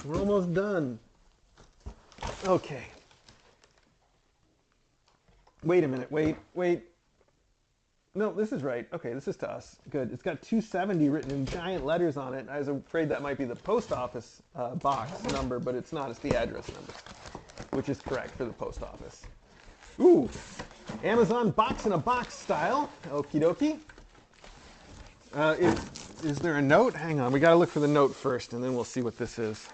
[SPEAKER 1] We're almost done. Okay. Wait a minute. Wait. No, this is right. Okay, this is to us. Good. It's got 270 written in giant letters on it. I was afraid that might be the post office box number, but it's not. It's the address number, which is correct for the post office. Ooh, Amazon box in a box style. Okie dokie. Is there a note? Hang on. We got to look for the note first, and then we'll see what this is.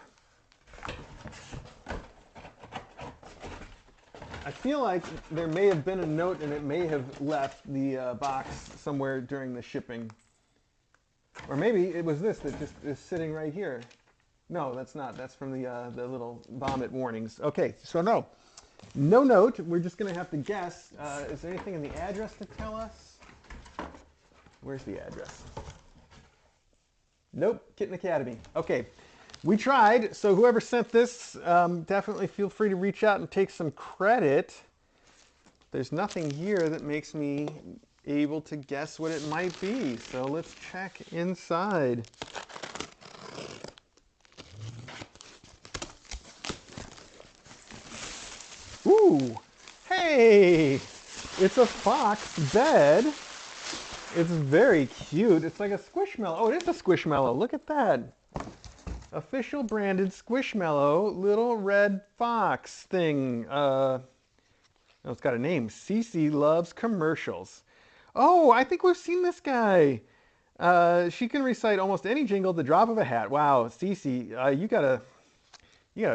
[SPEAKER 1] I feel like there may have been a note and it may have left the box somewhere during the shipping. Or maybe it was this that just is sitting right here. No, that's not. That's from the little vomit warnings. Okay, so no note. We're just going to have to guess. Is there anything in the address to tell us? Where's the address? Nope, Kitten Academy. Okay. We tried, so whoever sent this, definitely feel free to reach out and take some credit. There's nothing here that makes me able to guess what it might be, so let's check inside. Ooh, hey, it's a fox bed. It's very cute. It's like a Squishmallow. Oh, it is a Squishmallow. Look at that. Official branded Squishmallow little red fox thing. Oh, it's got a name. Cece loves commercials. Oh, I think we've seen this guy. She can recite almost any jingle at the drop of a hat. Wow, Cece, you gotta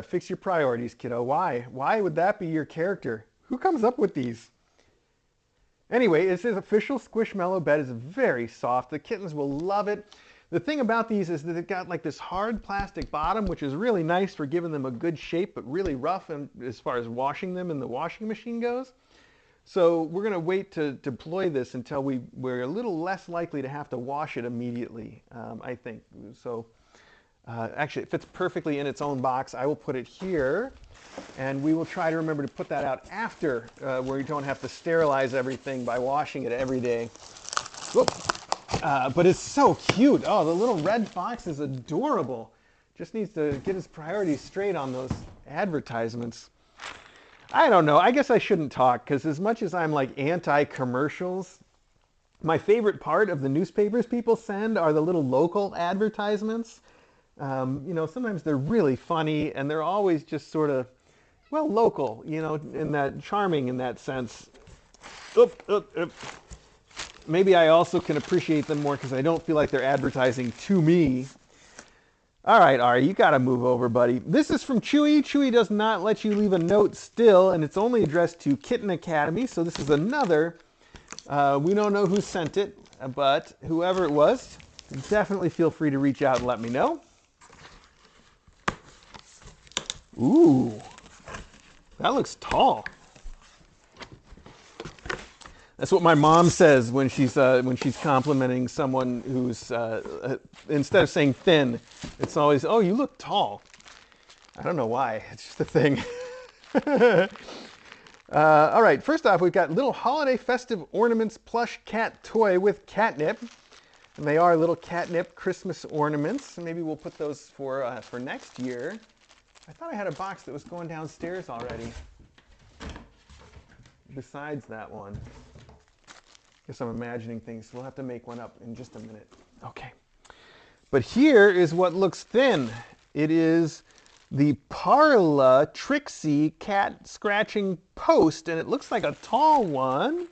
[SPEAKER 1] fix your priorities, kiddo. Why? Why would that be your character? Who comes up with these? Anyway, it says official Squishmallow bed is very soft. The kittens will love it. The thing about these is that they've got like this hard plastic bottom, which is really nice for giving them a good shape, but really rough as far as washing them in the washing machine goes. So we're going to wait to deploy this until we're a little less likely to have to wash it immediately, I think. So actually, it fits perfectly in its own box. I will put it here, and we will try to remember to put that out after, where you don't have to sterilize everything by washing it every day. Whoop. But it's so cute. Oh, the little red fox is adorable. Just needs to get his priorities straight on those advertisements. I don't know. I guess I shouldn't talk, because as much as I'm like anti-commercials, my favorite part of the newspapers people send are the little local advertisements. You know, sometimes they're really funny, and they're always just sort of, well, local, you know, in that charming in that sense. Oop. Maybe I also can appreciate them more because I don't feel like they're advertising to me. All right, Ari, you got to move over, buddy. This is from Chewy. Chewy does not let you leave a note still, and it's only addressed to Kitten Academy. So this is another. We don't know who sent it, but whoever it was, definitely feel free to reach out and let me know. Ooh, that looks tall. That's what my mom says when she's complimenting someone who's instead of saying thin, it's always, "Oh, you look tall." I don't know why. It's just a thing. All right. First off, we've got little holiday festive ornaments plush cat toy with catnip, and they are little catnip Christmas ornaments. Maybe we'll put those for next year. I thought I had a box that was going downstairs already. Besides that one. Guess I'm imagining things. We'll have to make one up in just a minute. Okay. But here is what looks thin. It is the Parla Trixie cat scratching post, and it looks like a tall one.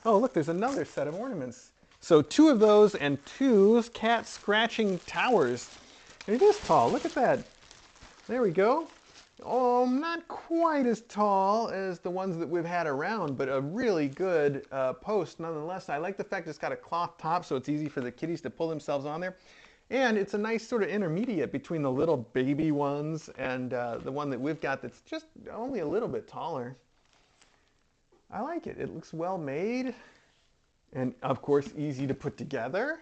[SPEAKER 1] Oh, look, there's another set of ornaments. So 2 of those and 2 cat scratching towers. And it is tall. Look at that. There we go. Oh, not quite as tall as the ones that we've had around, but a really good post nonetheless. I like the fact it's got a cloth top, so it's easy for the kitties to pull themselves on there. And it's a nice sort of intermediate between the little baby ones and the one that we've got that's just only a little bit taller. I like it. It looks well made and, of course, easy to put together.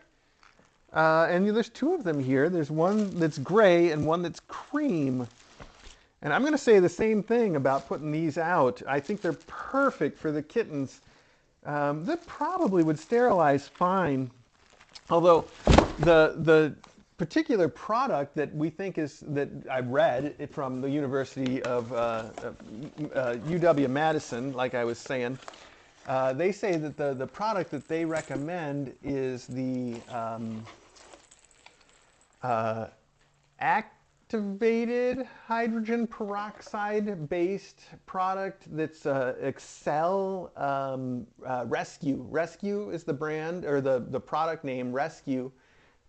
[SPEAKER 1] And there's 2 of them here. There's one that's gray and one that's cream. And I'm going to say the same thing about putting these out. I think they're perfect for the kittens. They probably would sterilize fine. Although the particular product that we think is, that I read it from the University of UW-Madison, like I was saying, they say that the product that they recommend is the activated hydrogen peroxide based product that's Excel Rescue. Rescue is the brand, or the product name, Rescue,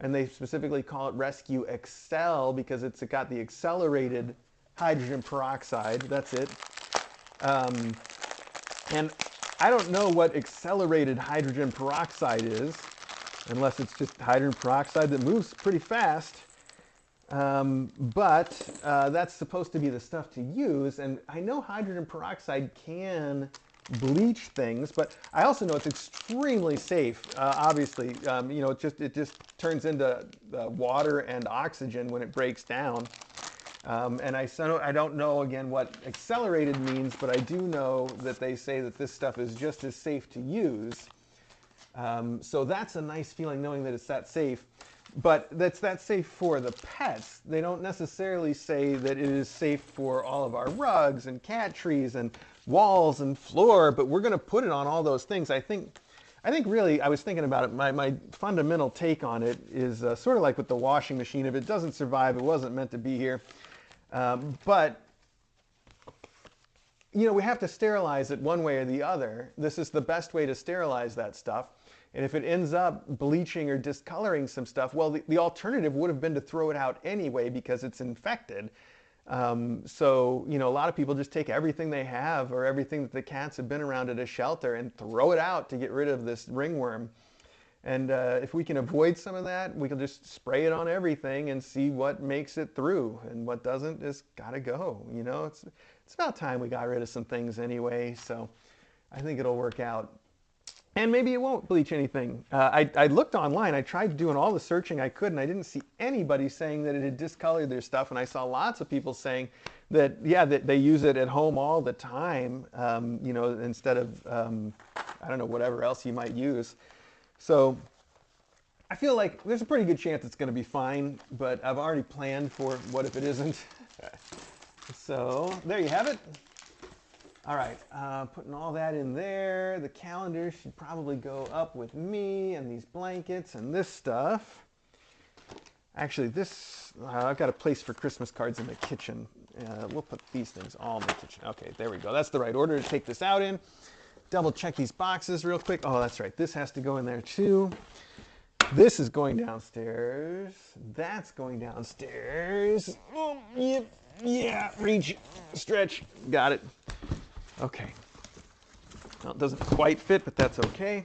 [SPEAKER 1] and they specifically call it Rescue Excel because it's got the accelerated hydrogen peroxide. That's it. And I don't know what accelerated hydrogen peroxide is, unless it's just hydrogen peroxide that moves pretty fast. But that's supposed to be the stuff to use, and I know hydrogen peroxide can bleach things, but I also know it's extremely safe. Obviously, you know, it just turns into water and oxygen when it breaks down. And I don't know again what accelerated means, but I do know that they say that this stuff is just as safe to use. So that's a nice feeling, knowing that it's that safe. But that's safe for the pets. They don't necessarily say that it is safe for all of our rugs and cat trees and walls and floor, but we're going to put it on all those things. I think really, I was thinking about it, my fundamental take on it is sort of like with the washing machine. If it doesn't survive, it wasn't meant to be here. But you know, we have to sterilize it one way or the other. This is the best way to sterilize that stuff. And if it ends up bleaching or discoloring some stuff, well, the alternative would have been to throw it out anyway because it's infected. So, you know, a lot of people just take everything they have or everything that the cats have been around at a shelter and throw it out to get rid of this ringworm. And if we can avoid some of that, we can just spray it on everything and see what makes it through, and what doesn't is gotta go. You know, it's about time we got rid of some things anyway, so I think it'll work out. And maybe it won't bleach anything. I looked online, I tried doing all the searching I could, and I didn't see anybody saying that it had discolored their stuff. And I saw lots of people saying that, yeah, that they use it at home all the time, you know, instead of, I don't know, whatever else you might use. So I feel like there's a pretty good chance it's going to be fine, but I've already planned for what if it isn't. So there you have it. All right, putting all that in there. The calendar should probably go up with me, and these blankets and this stuff. Actually, this, I've got a place for Christmas cards in the kitchen. We'll put these things all in the kitchen. Okay, there we go. That's the right order to take this out in. Double check these boxes real quick. Oh, that's right. This has to go in there too. This is going downstairs. That's going downstairs. Oh, yep, yeah, reach, stretch, got it. Okay. Well, it doesn't quite fit, but that's okay.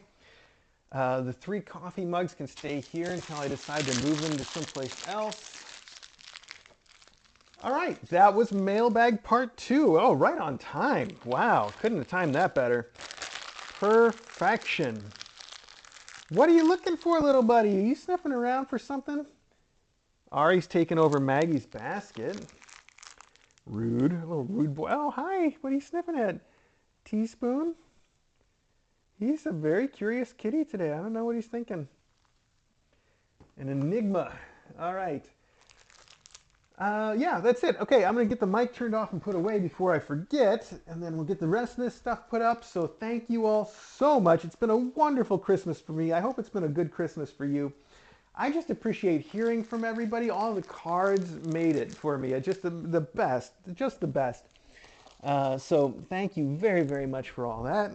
[SPEAKER 1] The 3 coffee mugs can stay here until I decide to move them to someplace else. All right, that was Mailbag Part 2. Oh, right on time. Wow, couldn't have timed that better. Perfection. What are you looking for, little buddy? Are you sniffing around for something? Ari's taking over Maggie's basket. Rude, a little rude boy. Oh, hi, what are you sniffing at? Teaspoon? He's a very curious kitty today. I don't know what he's thinking. An enigma. All right. Yeah, that's it. Okay, I'm going to get the mic turned off and put away before I forget, and then we'll get the rest of this stuff put up. So thank you all so much. It's been a wonderful Christmas for me. I hope it's been a good Christmas for you. I just appreciate hearing from everybody. All the cards made it for me. Just the best. Just the best. So thank you very, very much for all that.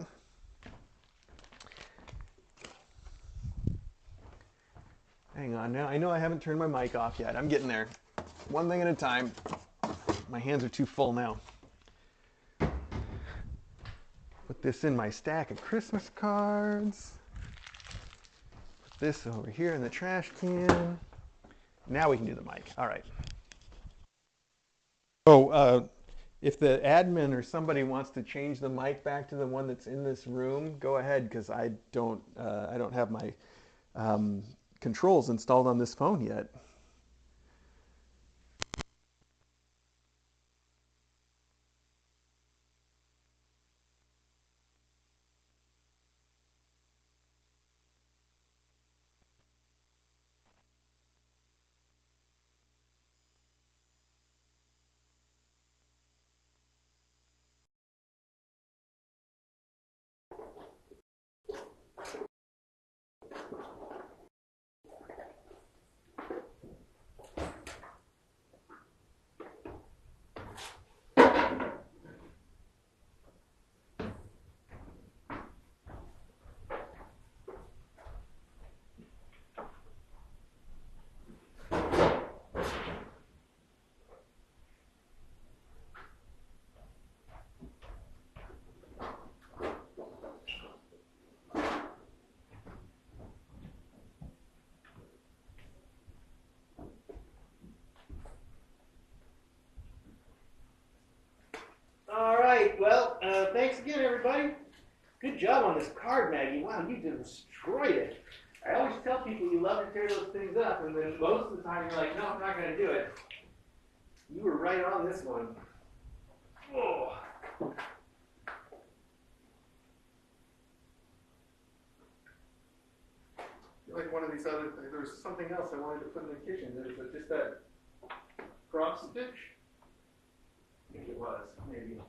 [SPEAKER 1] Hang on now. I know I haven't turned my mic off yet. I'm getting there. One thing at a time. My hands are too full now. Put this in my stack of Christmas cards. Put this over here in the trash can. Now we can do the mic. All right. Oh, if the admin or somebody wants to change the mic back to the one that's in this room, go ahead, because I don't have my controls installed on this phone yet.
[SPEAKER 3] All right, well, thanks again, everybody. Good job on this card, Maggie. Wow, you destroyed it. I always tell people you love to tear those things up, and then most of the time you're like, no, I'm not going to do it. You were right on this one. Oh.
[SPEAKER 1] Like one of these other things. There was something else I wanted to put in the kitchen. There's just that cross stitch. I think it was, maybe.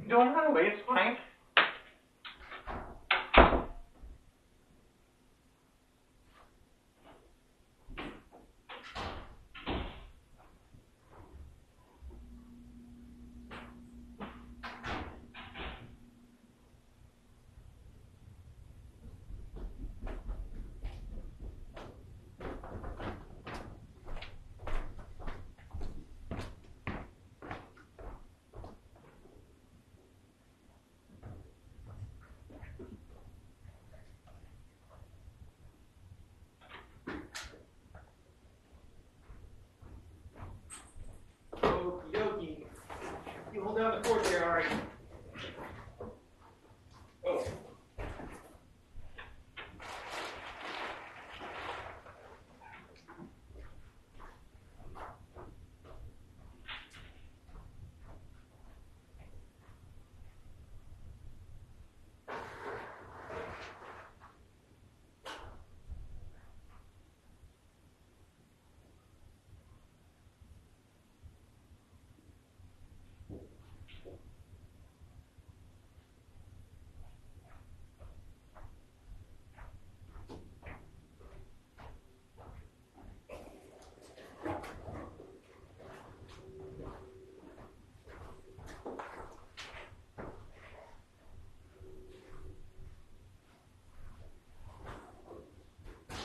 [SPEAKER 3] Don't run away, it's fine.